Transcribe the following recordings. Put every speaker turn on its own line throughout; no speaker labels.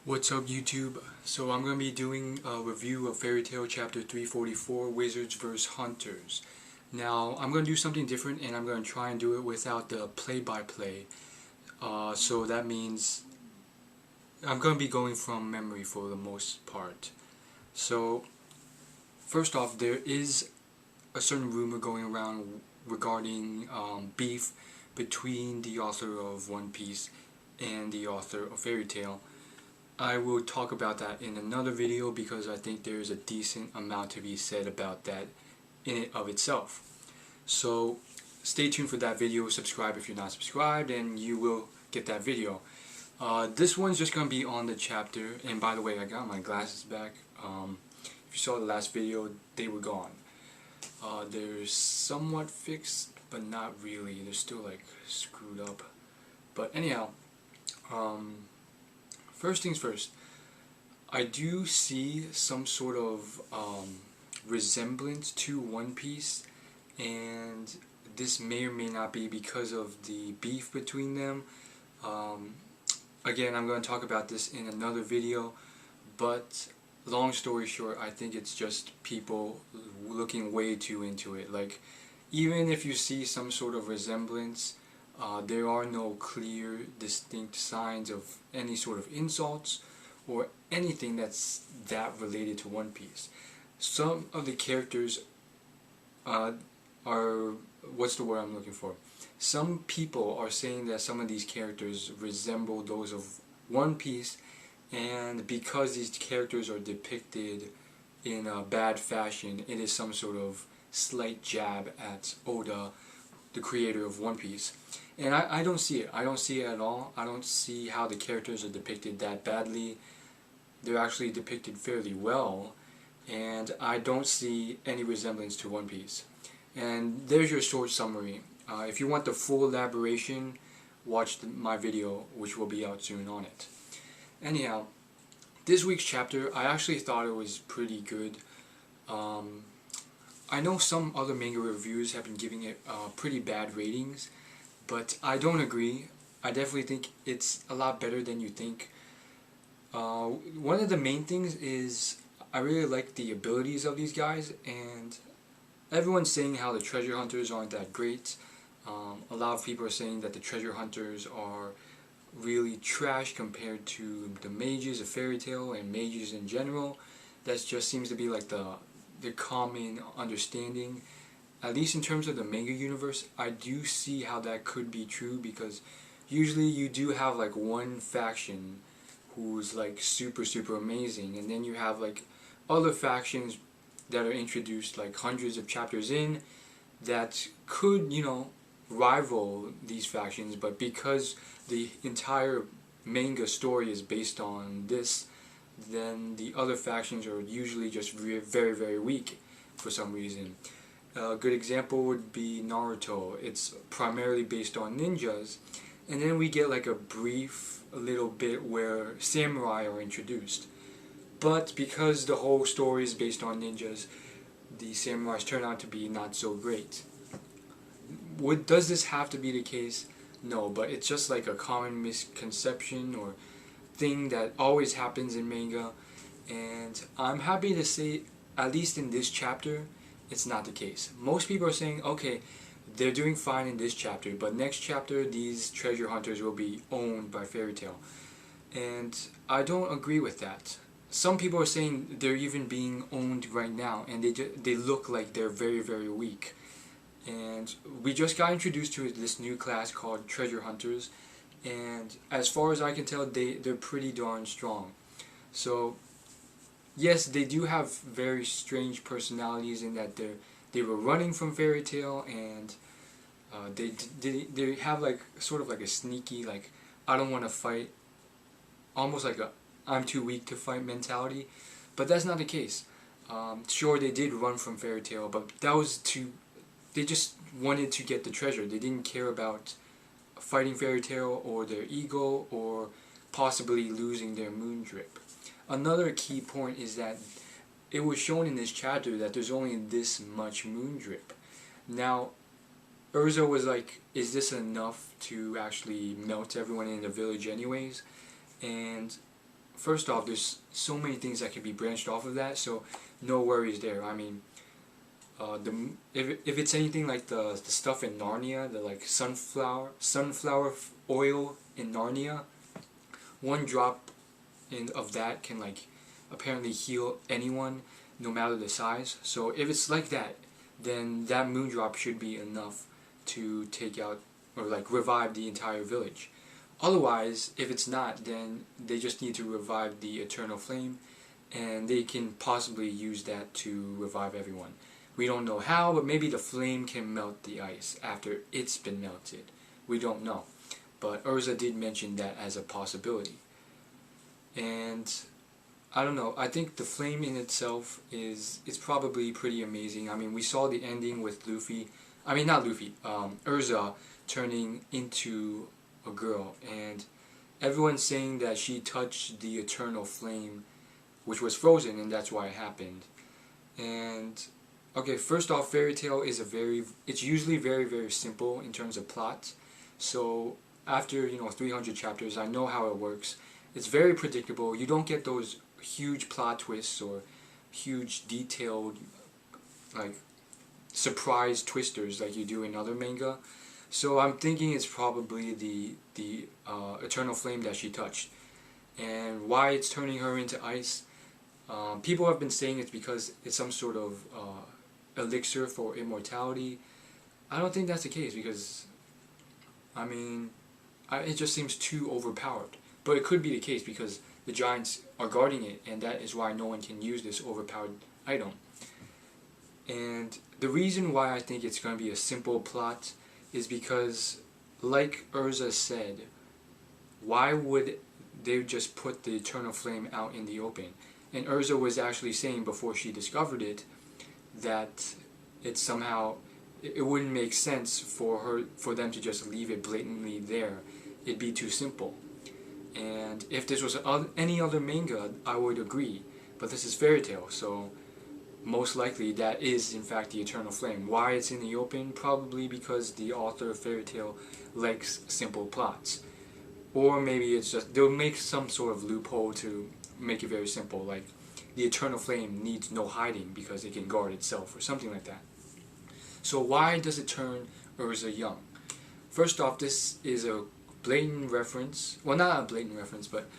What's up YouTube? So I'm going to be doing a review of Fairy Tail Chapter 344, Wizards vs. Hunters. Now I'm going to do something different and I'm going to try and do it without the play-by-play. So that means I'm going to be going from memory for the most part. So first off, there is a certain rumor going around regarding beef between the author of One Piece and the author of Fairy Tail. I will talk about that in another video because I think there's a decent amount to be said about that in it of itself. So stay tuned for that video, subscribe if you're not subscribed, and you will get that video. This one's just going to be on the chapter, and by the way, I got my glasses back. If you saw the last video, they were gone. They're somewhat fixed, but not really. They're still like screwed up. But anyhow, first things first, I do see some sort of resemblance to One Piece, and this may or may not be because of the beef between them. Again, I'm going to talk about this in another video, but long story short, I think it's just people looking way too into it. Like, even if you see some sort of resemblance, there are no clear, distinct signs of any sort of insults or anything that's that related to One Piece. Some of the characters are, what's the word I'm looking for? Some people are saying that some of these characters resemble those of One Piece, and because these characters are depicted in a bad fashion, it is some sort of slight jab at Oda, the creator of One Piece. And I don't see it. I don't see it at all. I don't see how the characters are depicted that badly. They're actually depicted fairly well, and I don't see any resemblance to One Piece. And there's your short summary. If you want the full elaboration, watch my video, which will be out soon on it. Anyhow, this week's chapter, I actually thought it was pretty good. I know some other manga reviewers have been giving it pretty bad ratings, but I don't agree. I definitely think it's a lot better than you think. One of the main things is I really like the abilities of these guys, and everyone's saying how the treasure hunters aren't that great. A lot of people are saying that the treasure hunters are really trash compared to the mages of Fairy Tail and mages in general. That just seems to be like the common understanding. At least in terms of the manga universe, I do see how that could be true, because usually you do have like one faction who's like super amazing, and then you have like other factions that are introduced like hundreds of chapters in that could, you know, rival these factions, but because the entire manga story is based on this, then the other factions are usually just very weak for some reason. A good example would be Naruto. It's primarily based on ninjas, and then we get like a brief little bit where samurai are introduced. But because the whole story is based on ninjas, the samurais turn out to be not so great. Does this have to be the case? No, but it's just like a common misconception or thing that always happens in manga, and I'm happy to say, at least in this chapter, it's not the case. Most people are saying, okay, they're doing fine in this chapter, but next chapter these treasure hunters will be owned by Fairy Tail. And I don't agree with that. Some people are saying they're even being owned right now, and they look like they're very weak. And we just got introduced to this new class called Treasure Hunters, and as far as I can tell, they're pretty darn strong. So yes, they do have very strange personalities in that they were running from Fairy Tail, and they have like sort of like a sneaky, like, I don't want to fight, almost like a I'm too weak to fight mentality. But that's not the case. Sure, they did run from Fairy Tail, but that was they just wanted to get the treasure. They didn't care about fighting Fairy Tail or their ego or possibly losing their moon drip. Another key point is that it was shown in this chapter that there's only this much moon drip. Now, Urza was like, is this enough to actually melt everyone in the village anyways? And first off, there's so many things that can be branched off of that, so no worries there. I mean, if it's anything like the stuff in Narnia, the like sunflower oil in Narnia, one drop of that can like apparently heal anyone, no matter the size. So if it's like that, then that moon drop should be enough to take out or like revive the entire village. Otherwise, if it's not, then they just need to revive the eternal flame, and they can possibly use that to revive everyone. We don't know how, but maybe the flame can melt the ice after it's been melted. We don't know. But Urza did mention that as a possibility. And I don't know, I think the flame in itself it's probably pretty amazing. I mean, we saw the ending with Luffy, I mean not Luffy, Urza turning into a girl, and everyone's saying that she touched the eternal flame, which was frozen, and that's why it happened. And okay, first off, Fairy Tail is it's usually very, very simple in terms of plot. So after 300 chapters, I know how it works. It's very predictable. You don't get those huge plot twists or huge detailed like surprise twisters like you do in other manga. So I'm thinking it's probably the eternal flame that she touched. And why it's turning her into ice, people have been saying it's because it's some sort of elixir for immortality. I don't think that's the case, because I mean, it just seems too overpowered. But it could be the case because the giants are guarding it, and that is why no one can use this overpowered item. And the reason why I think it's going to be a simple plot is because, like Urza said, why would they just put the eternal flame out in the open? And Urza was actually saying before she discovered it that it wouldn't make sense for them to just leave it blatantly there. It'd be too simple. And if this was any other manga, I would agree. But this is Fairy Tail, so most likely that is in fact the eternal flame. Why it's in the open? Probably because the author of Fairy Tail likes simple plots. Or maybe it's just they'll make some sort of loophole to make it very simple, like the eternal flame needs no hiding because it can guard itself or something like that. So why does it turn Urza young? First off, this is a blatant reference, well, not a blatant reference, but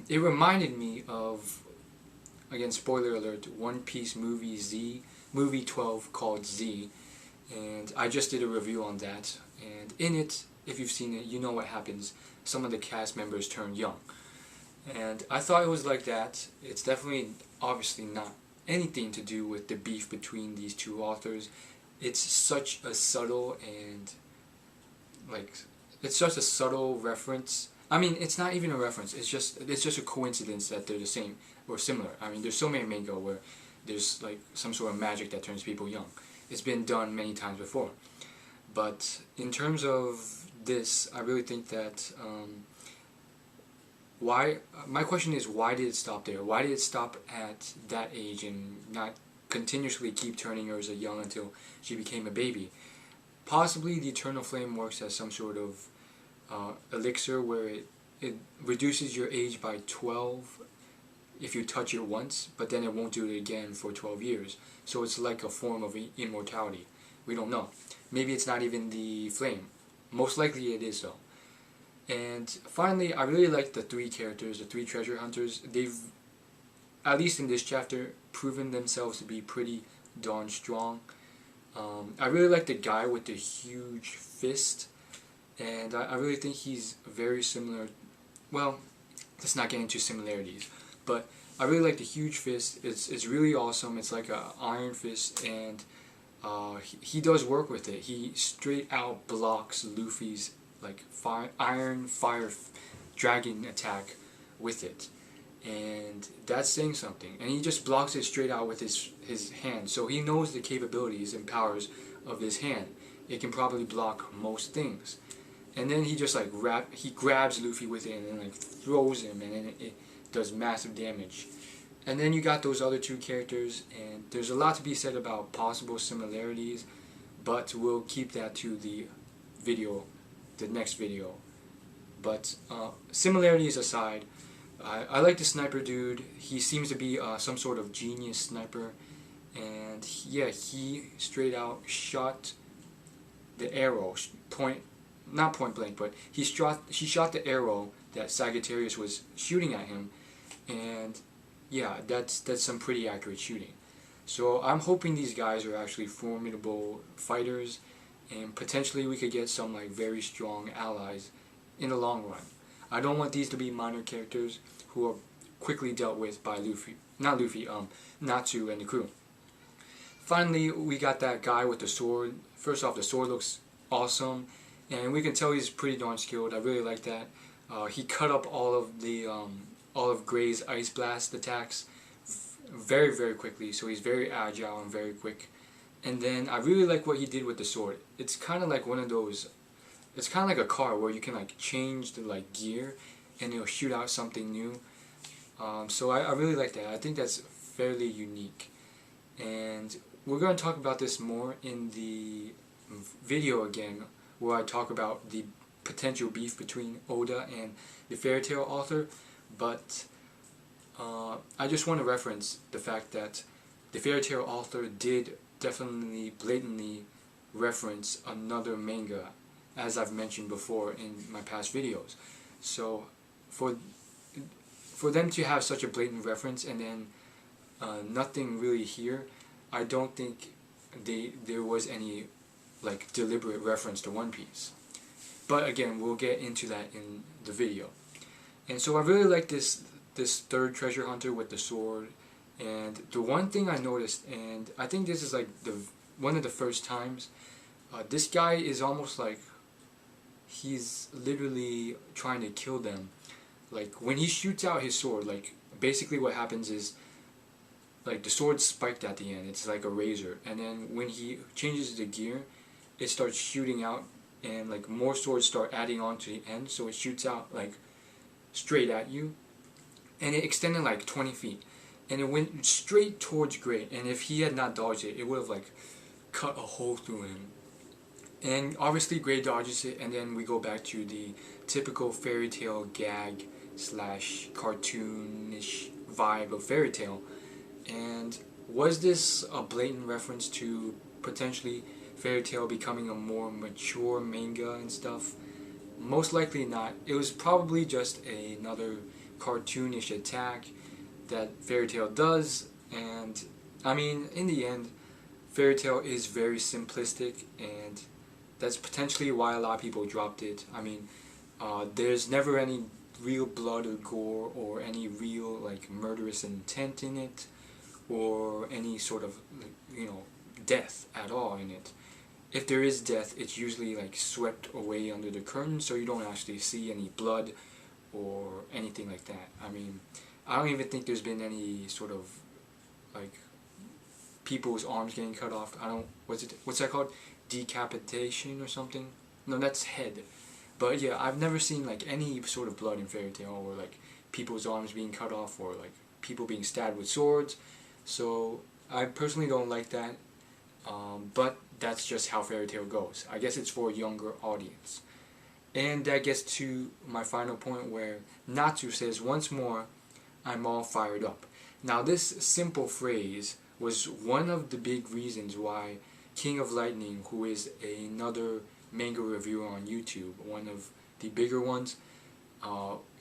it reminded me of, again, spoiler alert, One Piece movie 12 called Z, and I just did a review on that, and in it, if you've seen it, you know what happens. Some of the cast members turn young, and I thought it was like that. It's definitely, obviously not anything to do with the beef between these two authors. It's such a subtle and, like, it's just a subtle reference. I mean, it's not even a reference. It's just a coincidence that they're the same or similar. I mean, there's so many manga where there's like some sort of magic that turns people young. It's been done many times before. But in terms of this, I really think that my question is, why did it stop there? Why did it stop at that age and not continuously keep turning her as a young until she became a baby? Possibly the eternal flame works as some sort of elixir where it reduces your age by 12 if you touch it once, but then it won't do it again for 12 years. So it's like a form of immortality. We don't know. Maybe it's not even the flame. Most likely it is though. And finally, I really like the three characters, the three treasure hunters. They've, at least in this chapter, proven themselves to be pretty darn strong. I really like the guy with the huge fist, and I really think he's very similar. Well, let's not get into similarities, but I really like the huge fist. It's really awesome. It's like an iron fist, and he does work with it. He straight out blocks Luffy's like iron fire dragon attack with it, and that's saying something. And he just blocks it straight out with his hand, so he knows the capabilities and powers of his hand. It can probably block most things. And then he just like grabs Luffy with it and then like throws him, and then it does massive damage. And then you got those other two characters, and there's a lot to be said about possible similarities, but we'll keep that to the next video. But similarities aside, I like the sniper dude. He seems to be some sort of genius sniper, and yeah, he straight out shot the arrow, not point blank, but he shot the arrow that Sagittarius was shooting at him, and yeah, that's some pretty accurate shooting. So I'm hoping these guys are actually formidable fighters, and potentially we could get some like very strong allies in the long run. I don't want these to be minor characters who are quickly dealt with by Natsu and the crew. Finally, we got that guy with the sword. First off, the sword looks awesome, and we can tell he's pretty darn skilled. I really like that. He cut up all of Gray's Ice Blast attacks very, very quickly, so he's very agile and very quick. And then I really like what he did with the sword. It's kind of like one of those, it's kind of like a car where you can like change the like gear and it'll shoot out something new. So I really like that. I think that's fairly unique. And we're going to talk about this more in the video again, where I talk about the potential beef between Oda and the Fairy Tail author. But I just want to reference the fact that the Fairy Tail author did definitely blatantly reference another manga, as I've mentioned before in my past videos. So for them to have such a blatant reference and then nothing really here, I don't think there was any like deliberate reference to One Piece. But again, we'll get into that in the video. And so I really like this third treasure hunter with the sword. And the one thing I noticed, and I think this is like one of the first times, this guy is almost like he's literally trying to kill them. Like when he shoots out his sword, like basically what happens is like the sword's spiked at the end. It's like a razor, and then when he changes the gear, it starts shooting out, and like more swords start adding on to the end, so it shoots out like straight at you, and it extended like 20 feet, and it went straight towards Gray, and if he had not dodged it, it would have like cut a hole through him. And obviously Gray dodges it, and then we go back to the typical fairy tale gag slash cartoonish vibe of Fairy Tail. And was this a blatant reference to potentially Fairy Tail becoming a more mature manga and stuff? Most likely not. It was probably just another cartoonish attack that Fairy Tail does, and I mean, in the end, Fairy Tail is very simplistic, and that's potentially why a lot of people dropped it. I mean, there's never any real blood or gore or any real like murderous intent in it, or any sort of, you know, death at all in it. If there is death, it's usually like swept away under the curtain, so you don't actually see any blood or anything like that. I mean, I don't even think there's been any sort of like people's arms getting cut off. What's that called? Decapitation or something? No, that's head. But yeah, I've never seen like any sort of blood in Fairy Tail, or like people's arms being cut off, or like people being stabbed with swords. So I personally don't like that, but that's just how Fairy Tail goes. I guess it's for a younger audience. And that gets to my final point, where Natsu says, "Once more, I'm all fired up." Now this simple phrase was one of the big reasons why King of Lightning, who is another manga reviewer on YouTube, one of the bigger ones,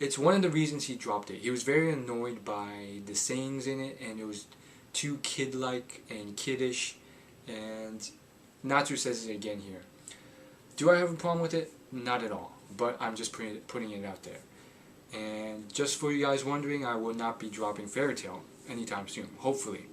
it's one of the reasons he dropped it. He was very annoyed by the sayings in it, and it was too kid-like and kiddish, and Natsu says it again here. Do I have a problem with it? Not at all, but I'm just putting it out there. And just for you guys wondering, I will not be dropping Fairy Tail anytime soon, hopefully,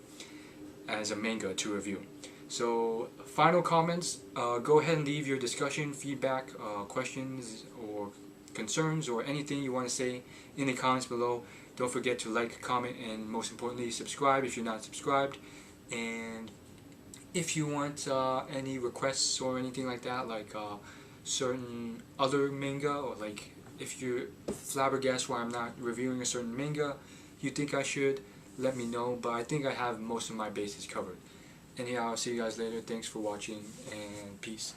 as a manga to review. So, final comments, go ahead and leave your discussion, feedback, questions, or concerns, or anything you want to say in the comments below. Don't forget to like, comment, and most importantly, subscribe if you're not subscribed. And if you want any requests or anything like that, like certain other manga, or like if you're flabbergasted why I'm not reviewing a certain manga you think I should, let me know. But I think I have most of my bases covered. Anyhow, I'll see you guys later. Thanks for watching, and peace.